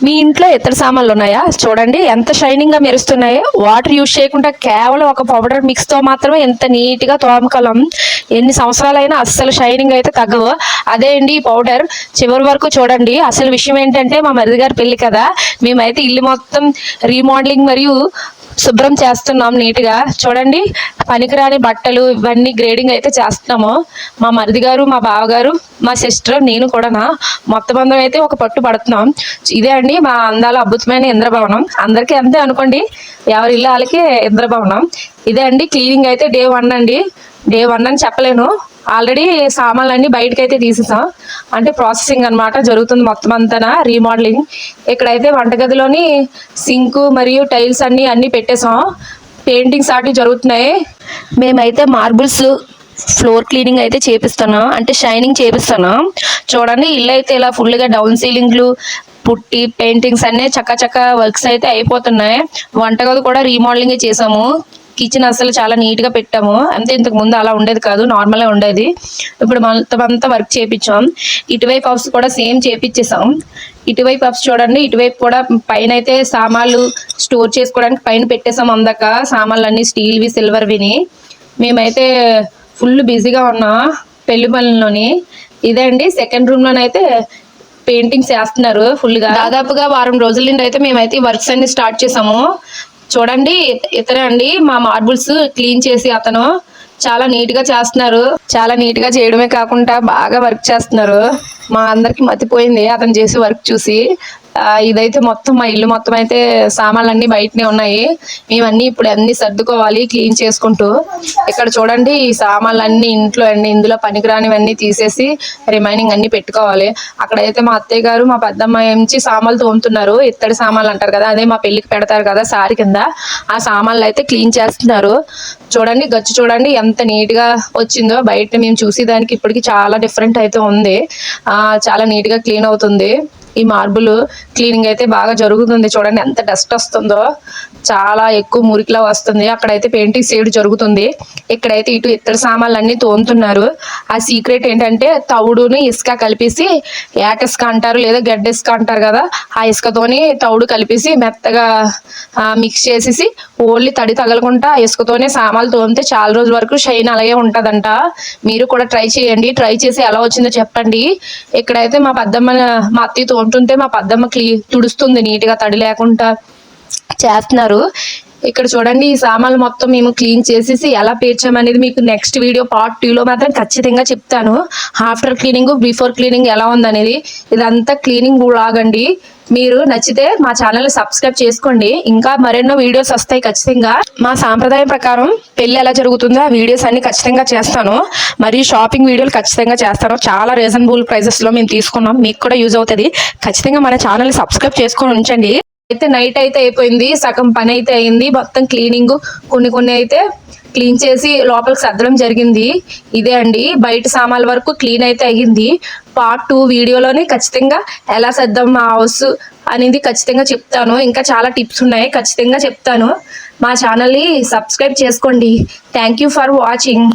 మీ ఇంట్లో ఇతర సామాన్లు ఉన్నాయా? చూడండి ఎంత షైనింగ్ గా మెరుస్తున్నాయో. వాటర్ యూజ్ చేయకుండా కేవలం ఒక పౌడర్ మిక్స్ తో మాత్రమే ఎంత నీట్ గా తోమకలం. ఎన్ని సంవత్సరాలైనా అస్సలు షైనింగ్ అయితే తగ్గవు. అదే అండి ఈ పౌడర్. చివరి వరకు చూడండి. అసలు విషయం ఏంటంటే మా మరిది గారి పెళ్లి కదా, మేమైతే ఇల్లు మొత్తం రీమోడలింగ్ మరియు శుభ్రం చేస్తున్నాం నీట్ గా. చూడండి పనికిరాని బట్టలు ఇవన్నీ గ్రేడింగ్ అయితే చేస్తున్నాము. మా మరిది గారు, మా బావగారు, మా సిస్టర్, నేను కూడా మొత్తం అందరం అయితే ఒక పట్టు పడుతున్నాం. ఇదే అండి మా అందాల అద్భుతమైన ఇంద్రభవనం. అందరికీ అంతే అనుకోండి, ఎవరి ఇల్లు వాళ్ళకి ఇంద్రభవనం. ఇదే అండి క్లీనింగ్ అయితే డే 1 అండి. డే 1 అని చెప్పలేను, ఆల్రెడీ సామాన్లన్నీ బయటకు అయితే తీసేసాం. అంటే ప్రాసెసింగ్ అనమాట జరుగుతుంది మొత్తం అంతా రీమోడలింగ్. ఇక్కడైతే వంటగదిలోని సింక్ మరియు టైల్స్ అన్ని పెట్టేసాం. పెయింటింగ్స్ అటు జరుగుతున్నాయి. మేమైతే మార్బుల్స్ ఫ్లోర్ క్లీనింగ్ అయితే చేపిస్తున్నాం, అంటే షైనింగ్ చేపిస్తున్నాం. చూడండి ఇల్లు అయితే ఇలా ఫుల్గా డౌన్ సీలింగ్లు పుట్టి పెయింటింగ్స్ అన్నీ చక్క వర్క్స్ అయితే అయిపోతున్నాయి. వంటగది కూడా రీమోడలింగ్ చేసాము. కిచెన్ అసలు చాలా నీట్ గా పెట్టాము. అంతే, ఇంతకు ముందు అలా ఉండేది కాదు, నార్మల్ గా ఉండేది. ఇప్పుడు మొత్తం అంతా వర్క్ చేపించాం. ఇటువైపు హౌస్ కూడా సేమ్ చేపించేసాం. ఇటువైపు హౌస్ చూడండి, ఇటువైపు కూడా పైన అయితే సామాన్లు స్టోర్ చేసుకోవడానికి పైన పెట్టేసాం. అందాక సామాన్లు అన్ని స్టీల్వి సిల్వర్విని. మేమైతే ఫుల్ బిజీగా ఉన్నా పెళ్లి పనుల్లోని. ఇదే అండి సెకండ్ రూమ్ లోనైతే పెయింటింగ్స్ వేస్తున్నారు ఫుల్ గా. దాదాపుగా వారం రోజుల నుండి అయితే మేమైతే వర్క్స్ అన్ని స్టార్ట్ చేసాము. చూడండి ఇతరే అండి మా మార్బుల్స్ క్లీన్ చేసి అతను చాలా నీట్ గా చేస్తున్నారు. చాలా నీట్ గా చేయడమే కాకుండా బాగా వర్క్ చేస్తున్నారు. మా అందరికి మతిపోయింది అతను చేసి వర్క్ చూసి. ఇదైతే మొత్తం మా ఇల్లు మొత్తం అయితే సామాన్లు అన్ని బయటనే ఉన్నాయి. మేమన్నీ ఇప్పుడు అన్ని సర్దుకోవాలి క్లీన్ చేసుకుంటూ. ఇక్కడ చూడండి ఈ సామాన్లు అన్ని ఇంట్లో అండి. ఇందులో పనికిరానివన్నీ తీసేసి రిమైనింగ్ అన్ని పెట్టుకోవాలి. అక్కడైతే మా అత్తయ్య గారు మా పెద్దమ్మాయి నుంచి సామాన్లు తోముతున్నారు. ఇత్తడి సామాన్లు అంటారు కదా, అదే మా పెళ్లికి పెడతారు కదా సారి కింద, ఆ సామాన్లు అయితే క్లీన్ చేస్తున్నారు. చూడండి గచ్చు చూడండి ఎంత నీట్ గా వచ్చిందో. బయట మేము చూసేదానికి ఇప్పటికి చాలా డిఫరెంట్ అయితే ఉంది. చాలా నీట్ గా క్లీన్ అవుతుంది. ఈ మార్బుల్ క్లీనింగ్ అయితే బాగా జరుగుతుంది. చూడండి ఎంత డస్ట్ వస్తుందో, చాలా ఎక్కువ మురికిలా వస్తుంది. అక్కడైతే పెయింటింగ్ సైడ్ జరుగుతుంది. ఇక్కడైతే ఇటు ఇత్తడి సామాన్లు అన్ని తోముతున్నారు. ఆ సీక్రెట్ ఏంటంటే తౌడుని ఇసుక కలిపేసి, ఏట ఇసుక అంటారు లేదా గడ్డ ఇసుక అంటారు కదా, ఆ ఇసుకతోని తౌడు కలిపేసి మెత్తగా మిక్స్ చేసేసి ఓన్లీ తడి తగలకుండా ఇసుకతోనే సామాన్లు తోమితే చాలా రోజుల వరకు షైన్ అలాగే ఉంటదంట. మీరు కూడా ట్రై చేయండి. ట్రై చేసి ఎలా వచ్చిందో చెప్పండి. ఇక్కడైతే మా అత్తయ్య తోముతుంటే మా పెద్దమ్మ తుడుస్తుంది నీట్ గా, తడి లేకుండా చేస్తున్నారు. ఇక్కడ చూడండి ఈ సామాన్లు మొత్తం మేము క్లీన్ చేసేసి ఎలా పేర్చామనేది మీకు నెక్స్ట్ వీడియో పార్ట్ 2లో మాత్రం ఖచ్చితంగా చెప్తాను. ఆఫ్టర్ క్లీనింగ్ బిఫోర్ క్లీనింగ్ ఎలా ఉందనేది. ఇదంతా క్లీనింగ్ లాగండి. మీరు నచ్చితే మా ఛానల్ సబ్స్క్రైబ్ చేసుకోండి. ఇంకా మరెన్నో వీడియోస్ వస్తాయి ఖచ్చితంగా. మా సాంప్రదాయం ప్రకారం పెళ్లి ఎలా జరుగుతుందో ఆ వీడియోస్ అన్ని ఖచ్చితంగా చేస్తాను. మరియు షాపింగ్ వీడియోలు ఖచ్చితంగా చేస్తాను. చాలా రీజనబుల్ ప్రైసెస్ లో మేము తీసుకున్నాం. మీకు కూడా యూజ్ అవుతుంది. ఖచ్చితంగా మన ఛానల్ సబ్స్క్రైబ్ చేసుకొని ఉంచండి. అయితే నైట్ అయితే అయిపోయింది, సగం పని అయితే అయింది. మొత్తం క్లీనింగ్ కొన్ని అయితే క్లీన్ చేసి లోపలికి సర్దడం జరిగింది. ఇదే అండి బయట సామాన్ల వరకు క్లీన్ అయితే అయ్యింది. పార్ట్ 2 వీడియోలోని ఖచ్చితంగా ఎలా సర్దాం మా హౌస్ అనేది ఖచ్చితంగా చెప్తాను. ఇంకా చాలా టిప్స్ ఉన్నాయి, ఖచ్చితంగా చెప్తాను. మా ఛానల్ని సబ్స్క్రైబ్ చేసుకోండి. Thank you for watching.